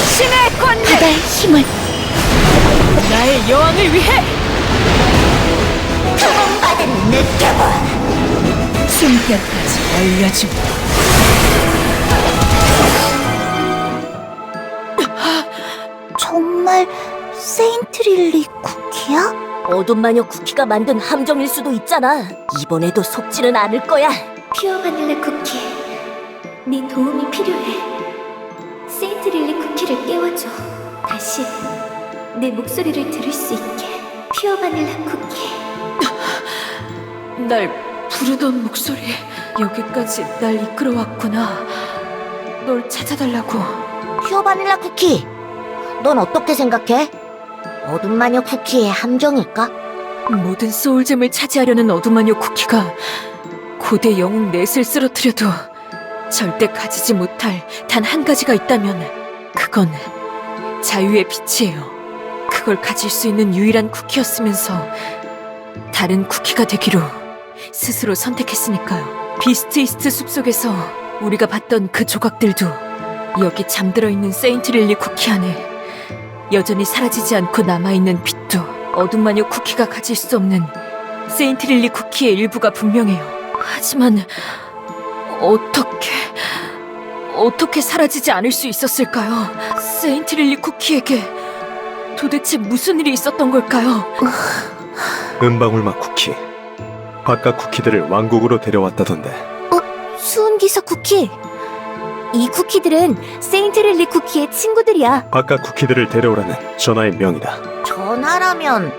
신의 권능! 바다의 힘을 나의 여왕을 위해! 구원받은 느껴봐. 숨결까지 알려주마. 정말 세인트릴리 쿠키야? 어둠 마녀 쿠키가 만든 함정일 수도 있잖아. 이번에도 속지는 않을 거야. 퓨어 바닐라 쿠키, 네 도움이 필요해. 세인트릴리 쿠키를 깨워줘. 다시 내 목소리를 들을 수 있게. 퓨어 바닐라 쿠키. 날 부르던 목소리, 여기까지 날 이끌어왔구나. 널 찾아달라고. 퓨어 바닐라 쿠키, 넌 어떻게 생각해? 어둠 마녀 쿠키의 함정일까? 모든 소울잼을 차지하려는 어둠 마녀 쿠키가 고대 영웅 넷을 쓰러뜨려도 절대 가지지 못할 단 한 가지가 있다면 그건 자유의 빛이에요. 그걸 가질 수 있는 유일한 쿠키였으면서 다른 쿠키가 되기로 스스로 선택했으니까요. 비스트 이스트 숲속에서 우리가 봤던 그 조각들도 여기 잠들어 있는 세인트릴리 쿠키 안에 여전히 사라지지 않고 남아있는 빛도 어둠 마녀 쿠키가 가질 수 없는 세인트릴리 쿠키의 일부가 분명해요. 하지만 어떻게 사라지지 않을 수 있었을까요? 세인트릴리 쿠키에게 도대체 무슨 일이 있었던 걸까요? 은방울맛 쿠키. 바깥 쿠키들을 왕국으로 데려왔다던데. 수은기사 쿠키. 이 쿠키들은 세인트릴리 쿠키의 친구들이야. 바깥 쿠키들을 데려오라는 전하의 명이다. 전하라면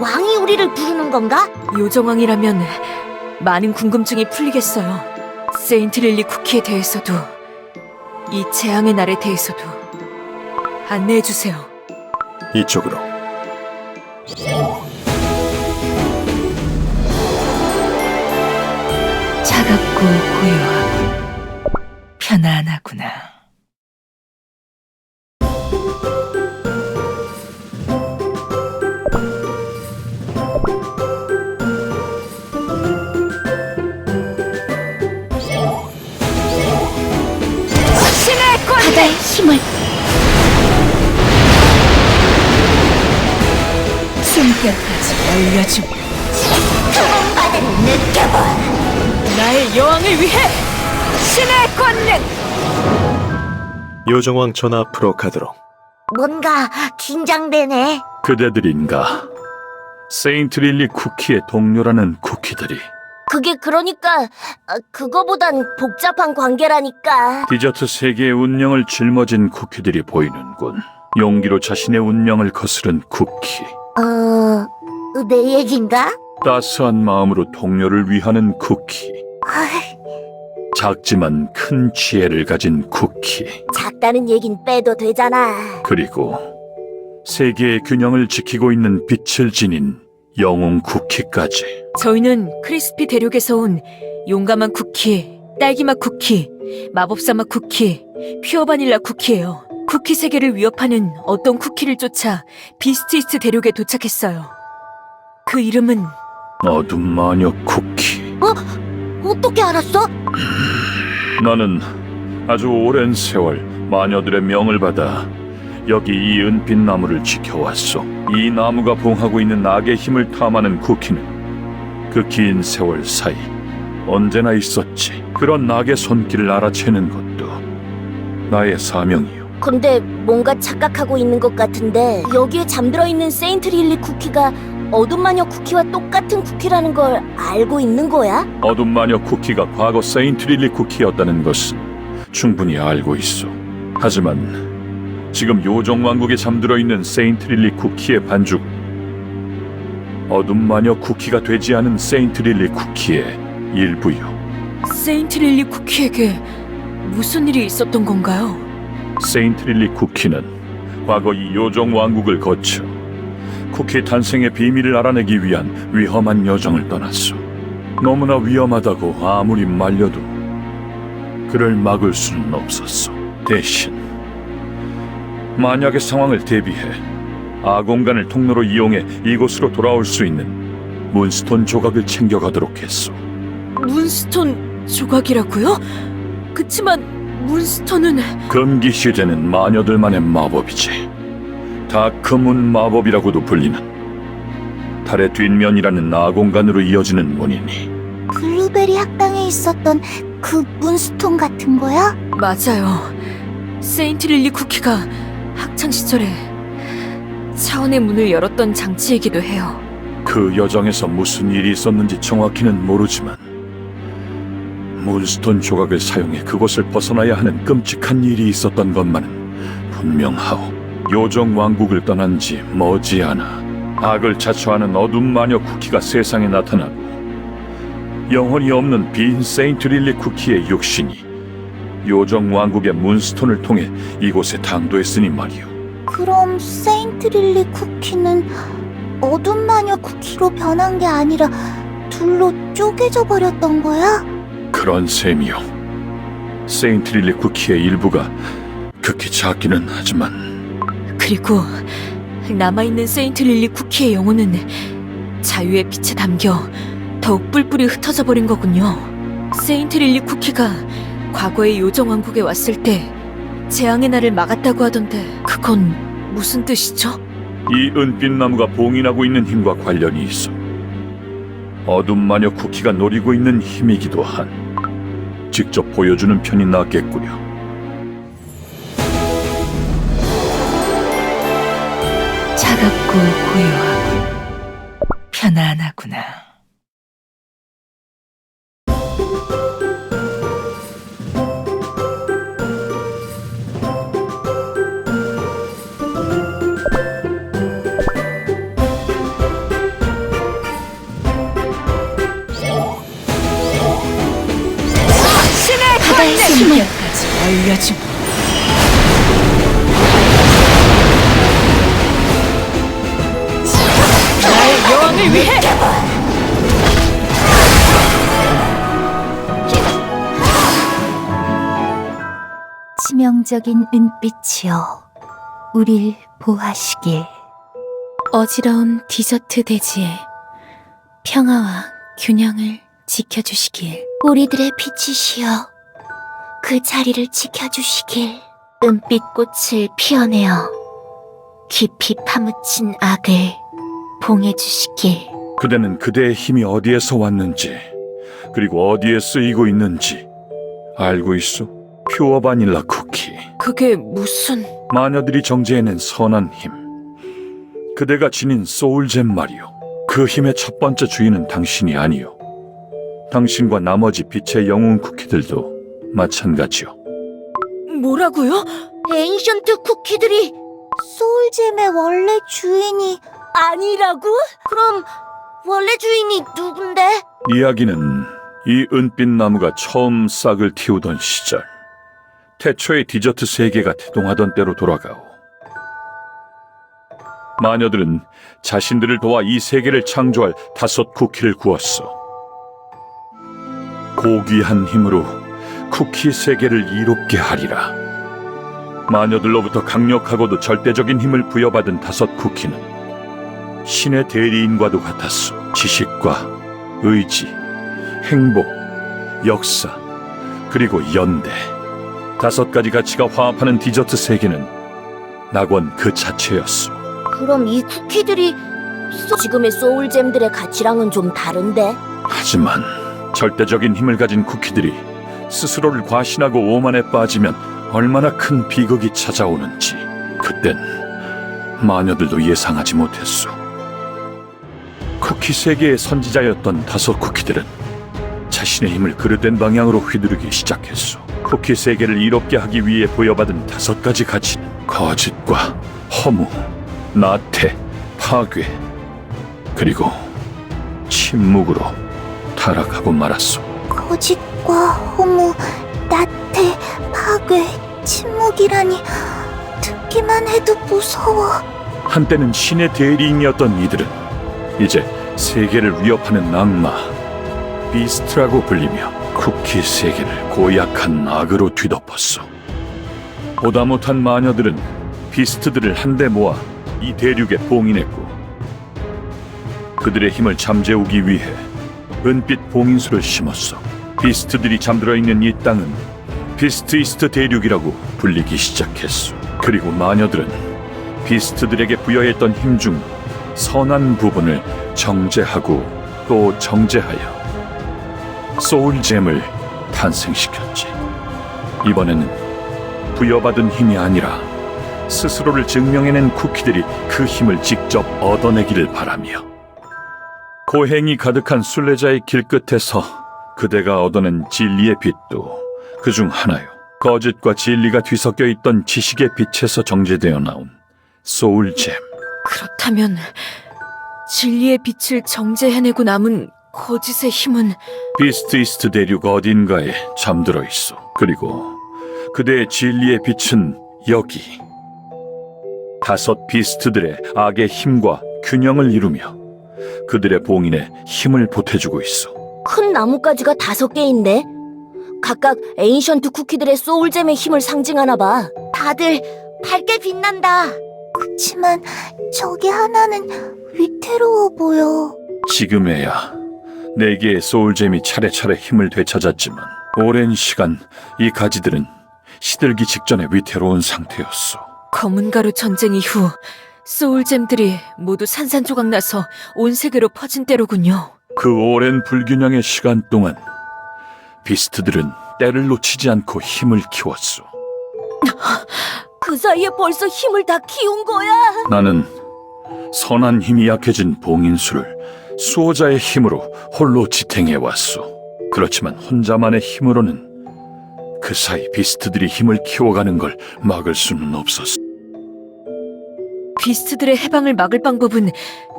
왕이 우리를 부르는 건가? 요정왕이라면 많은 궁금증이 풀리겠어요. 세인트릴리 쿠키에 대해서도 이 재앙의 날에 대해서도 안내해주세요. 이쪽으로. 차갑고 고요하고 편안하구나. 신의 권능! 바다의 힘을 숨결까지 알려주마. 구원받은 느껴봐. 나의 여왕을 위해! 신의 권능! 요정왕 전하 앞으로 가도록. 뭔가 긴장되네. 그대들인가? 세인트릴리 쿠키의 동료라는 쿠키들이 그게 그러니까 그거보단 복잡한 관계라니까. 디저트 세계의 운명을 짊어진 쿠키들이 보이는군. 용기로 자신의 운명을 거스른 쿠키. 내 얘긴가? 따스한 마음으로 동료를 위하는 쿠키. 작지만 큰 지혜를 가진 쿠키. 작다는 얘긴 빼도 되잖아. 그리고 세계의 균형을 지키고 있는 빛을 지닌 영웅 쿠키까지. 저희는 크리스피 대륙에서 온 용감한 쿠키, 딸기맛 쿠키, 마법사맛 쿠키, 퓨어 바닐라 쿠키예요. 쿠키 세계를 위협하는 어떤 쿠키를 쫓아 비스티스트 대륙에 도착했어요. 그 이름은 어둠 마녀 쿠키. 어떻게 알았어? 나는 아주 오랜 세월 마녀들의 명을 받아 여기 이 은빛 나무를 지켜왔소. 이 나무가 봉하고 있는 악의 힘을 탐하는 쿠키는 그 긴 세월 사이 언제나 있었지. 그런 악의 손길을 알아채는 것도 나의 사명이요. 근데 뭔가 착각하고 있는 것 같은데 여기에 잠들어 있는 세인트릴리 쿠키가 어둠 마녀 쿠키와 똑같은 쿠키라는 걸 알고 있는 거야? 어둠 마녀 쿠키가 과거 세인트릴리 쿠키였다는 것은 충분히 알고 있어. 하지만 지금 요정 왕국에 잠들어 있는 세인트릴리 쿠키의 반죽, 어둠 마녀 쿠키가 되지 않은 세인트릴리 쿠키의 일부요. 세인트릴리 쿠키에게 무슨 일이 있었던 건가요? 세인트릴리 쿠키는 과거 이 요정 왕국을 거쳐 쿠키 탄생의 비밀을 알아내기 위한 위험한 여정을 떠났어. 너무나 위험하다고 아무리 말려도 그를 막을 수는 없었어. 대신 만약의 상황을 대비해 아공간을 통로로 이용해 이곳으로 돌아올 수 있는 문스톤 조각을 챙겨가도록 했소. 문스톤 조각이라고요? 그치만 문스톤은 금기 시제는 마녀들만의 마법이지. 다크문 마법이라고도 불리는 달의 뒷면이라는 아공간으로 이어지는 문이니 블루베리 학당에 있었던 그 문스톤 같은 거야? 맞아요. 세인트 릴리 쿠키가 학창 시절에 차원의 문을 열었던 장치이기도 해요. 그 여정에서 무슨 일이 있었는지 정확히는 모르지만 문스톤 조각을 사용해 그곳을 벗어나야 하는 끔찍한 일이 있었던 것만은 분명하오. 요정 왕국을 떠난 지 머지않아 악을 자처하는 어둠 마녀 쿠키가 세상에 나타나고 영혼이 없는 빈 세인트 릴리 쿠키의 육신이 요정 왕국의 문스톤을 통해 이곳에 당도했으니 말이오. 그럼 세인트 릴리 쿠키는 어둠 마녀 쿠키로 변한 게 아니라 둘로 쪼개져 버렸던 거야? 그런 셈이오. 세인트 릴리 쿠키의 일부가 극히 작기는 하지만 그리고 남아있는 세인트 릴리 쿠키의 영혼은 자유의 빛에 담겨 더욱 뿔뿔이 흩어져 버린 거군요. 세인트 릴리 쿠키가 과거의 요정 왕국에 왔을 때 재앙의 날을 막았다고 하던데 그건 무슨 뜻이죠? 이 은빛 나무가 봉인하고 있는 힘과 관련이 있어. 어둠 마녀 쿠키가 노리고 있는 힘이기도 한. 직접 보여주는 편이 낫겠구려. 차갑고 고요하고 편안하구나. 바다의 힘을 까지 알려주마. 나의 여왕을 위해! 치명적인 은빛이여, 우릴 보하시길. 어지러운 디저트 대지에 평화와 균형을 지켜주시길. 우리들의 빛이시여, 그 자리를 지켜주시길. 은빛꽃을 피어내어 깊이 파묻힌 악을 봉해주시길. 그대는 그대의 힘이 어디에서 왔는지 그리고 어디에 쓰이고 있는지 알고 있어? 퓨어 바닐라 쿠키. 그게 무슨... 마녀들이 정제해낸 선한 힘. 그대가 지닌 소울잼 말이오. 그 힘의 첫 번째 주인은 당신이 아니오. 당신과 나머지 빛의 영웅 쿠키들도 마찬가지요. 뭐라고요? 엔션트 쿠키들이 소울잼의 원래 주인이 아니라고? 그럼 원래 주인이 누군데? 이야기는 이 은빛 나무가 처음 싹을 틔우던 시절, 태초의 디저트 세계가 태동하던 때로 돌아가오. 마녀들은 자신들을 도와 이 세계를 창조할 5 쿠키를 구웠어. 고귀한 힘으로 쿠키 세계를 이롭게 하리라. 마녀들로부터 강력하고도 절대적인 힘을 부여받은 5 쿠키는 신의 대리인과도 같았어. 지식과 의지, 행복, 역사, 그리고 연대. 5가지 가치가 화합하는 디저트 세계는 낙원 그 자체였어. 그럼 이 쿠키들이 지금의 소울잼들의 가치랑은 좀 다른데? 하지만 절대적인 힘을 가진 쿠키들이 스스로를 과신하고 오만에 빠지면 얼마나 큰 비극이 찾아오는지 그땐 마녀들도 예상하지 못했어. 쿠키 세계의 선지자였던 5 쿠키들은 자신의 힘을 그릇된 방향으로 휘두르기 시작했어. 쿠키 세계를 이롭게 하기 위해 부여받은 5가지 가치는 거짓과 허무, 나태, 파괴, 그리고 침묵으로 타락하고 말았어. 거짓과 허무, 나태, 파괴, 침묵이라니 듣기만 해도 무서워. 한때는 신의 대리인이었던 이들은 이제 세계를 위협하는 악마, 비스트라고 불리며 쿠키 세계를 고약한 악으로 뒤덮었어. 보다 못한 마녀들은 비스트들을 한데 모아 이 대륙에 봉인했고 그들의 힘을 잠재우기 위해 은빛 봉인수를 심었어. 비스트들이 잠들어 있는 이 땅은 비스트 이스트 대륙이라고 불리기 시작했어. 그리고 마녀들은 비스트들에게 부여했던 힘 중 선한 부분을 정제하고 또 정제하여 소울잼을 탄생시켰지. 이번에는 부여받은 힘이 아니라 스스로를 증명해낸 쿠키들이 그 힘을 직접 얻어내기를 바라며 고행이 가득한 순례자의 길끝에서 그대가 얻어낸 진리의 빛도 그중 하나요. 거짓과 진리가 뒤섞여 있던 지식의 빛에서 정제되어 나온 소울잼. 그렇다면 진리의 빛을 정제해내고 남은 거짓의 힘은 비스트 이스트 대륙 어딘가에 잠들어 있어. 그리고 그대의 진리의 빛은 여기. 5 비스트들의 악의 힘과 균형을 이루며 그들의 봉인에 힘을 보태주고 있어. 큰 나뭇가지가 5개인데 각각 에인션트 쿠키들의 소울잼의 힘을 상징하나 봐. 다들 밝게 빛난다. 그치만 저기 하나는 위태로워 보여. 지금에야 4개의 소울잼이 차례차례 힘을 되찾았지만 오랜 시간 이 가지들은 시들기 직전에 위태로운 상태였어. 검은 가루 전쟁 이후 소울잼들이 모두 산산조각 나서 온 세계로 퍼진 때로군요. 그 오랜 불균형의 시간 동안 비스트들은 때를 놓치지 않고 힘을 키웠어. 그 사이에 벌써 힘을 다 키운 거야. 나는 선한 힘이 약해진 봉인수를 수호자의 힘으로 홀로 지탱해왔어. 그렇지만 혼자만의 힘으로는 그 사이 비스트들이 힘을 키워가는 걸 막을 수는 없었어. 비스트들의 해방을 막을 방법은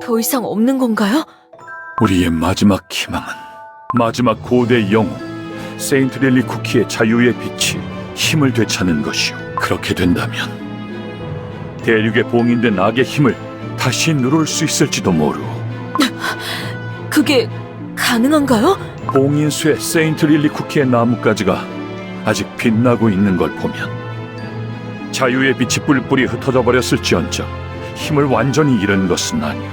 더 이상 없는 건가요? 우리의 마지막 희망은 마지막 고대 영웅 세인트 릴리 쿠키의 자유의 빛이 힘을 되찾는 것이오. 그렇게 된다면 대륙에 봉인된 악의 힘을 다시 누를 수 있을지도 모르오. 그게 가능한가요? 봉인수의 세인트 릴리 쿠키의 나뭇가지가 아직 빛나고 있는 걸 보면 자유의 빛이 뿔뿔이 흩어져 버렸을지언정 힘을 완전히 잃은 것은 아니오.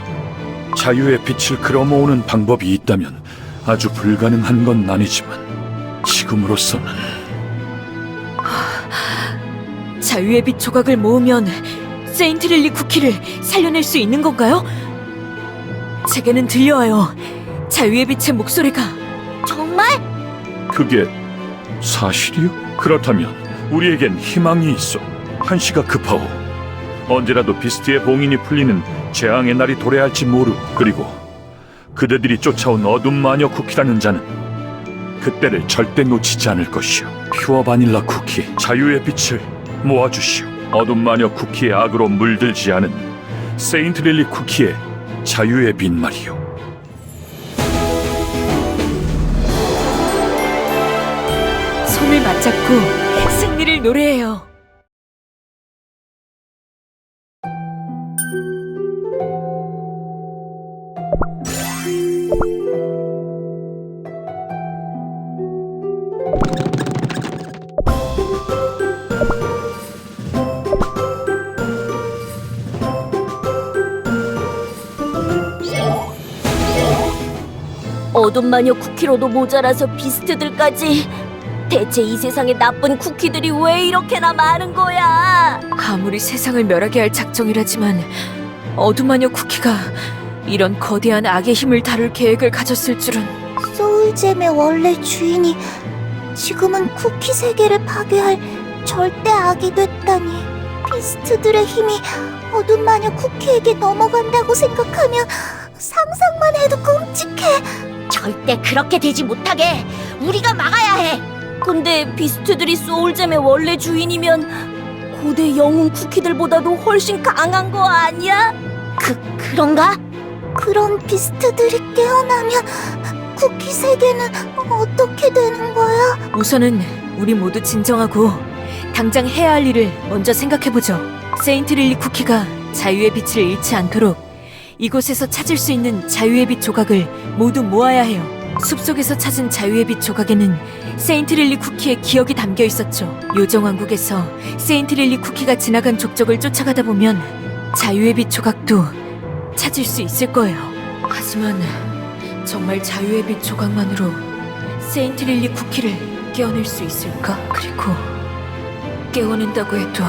자유의 빛을 끌어모으는 방법이 있다면 아주 불가능한 건 아니지만 지금으로서는 자유의 빛 조각을 모으면 세인트 릴리 쿠키를 살려낼 수 있는 건가요? 제게는 들려와요. 자유의 빛의 목소리가. 정말? 그게 사실이요? 그렇다면 우리에겐 희망이 있어. 한시가 급하오. 언제라도 비스트의 봉인이 풀리는 재앙의 날이 도래할지 모르. 그리고 그대들이 쫓아온 어둠 마녀 쿠키라는 자는 그때를 절대 놓치지 않을 것이오. 퓨어 바닐라 쿠키, 자유의 빛을 모아주시오. 어둠 마녀 쿠키의 악으로 물들지 않은 세인트 릴리 쿠키의 자유의 빛 말이오. 손을 맞잡고 승리를 노래해요. 어둠 마녀 쿠키로도 모자라서 비스트들까지. 대체 이 세상에 나쁜 쿠키들이 왜 이렇게나 많은 거야? 아무리 세상을 멸하게 할 작정이라지만 어둠마녀 쿠키가 이런 거대한 악의 힘을 다룰 계획을 가졌을 줄은. 소울잼의 원래 주인이 지금은 쿠키 세계를 파괴할 절대 악이 됐다니. 비스트들의 힘이 어둠 마녀 쿠키에게 넘어간다고 생각하면 상상만 해도 끔찍해. 절대 그렇게 되지 못하게 우리가 막아야 해. 근데 비스트들이 소울잼의 원래 주인이면 고대 영웅 쿠키들보다도 훨씬 강한 거 아니야? 그런가? 그런 비스트들이 깨어나면 쿠키 세계는 어떻게 되는 거야? 우선은 우리 모두 진정하고 당장 해야 할 일을 먼저 생각해보죠. 세인트 릴리 쿠키가 자유의 빛을 잃지 않도록 이곳에서 찾을 수 있는 자유의 빛 조각을 모두 모아야 해요. 숲속에서 찾은 자유의 빛 조각에는 세인트 릴리 쿠키의 기억이 담겨 있었죠. 요정왕국에서 세인트 릴리 쿠키가 지나간 족적을 쫓아가다 보면 자유의 빛 조각도 찾을 수 있을 거예요. 하지만 정말 자유의 빛 조각만으로 세인트 릴리 쿠키를 깨어낼 수 있을까? 그리고 깨어낸다고 해도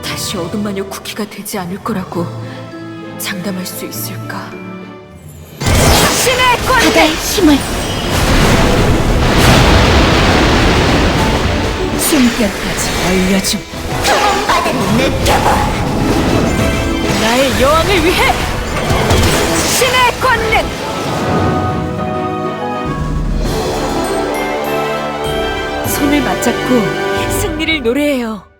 다시 어둠 마녀 쿠키가 되지 않을 거라고 장담할 수 있을까? 신의 권능! 바다의 힘을 숨결까지 알려줌. 받은 느껴봐. 나의 여왕을 위해 신의 권능! 손을 맞잡고 승리를 노래해요.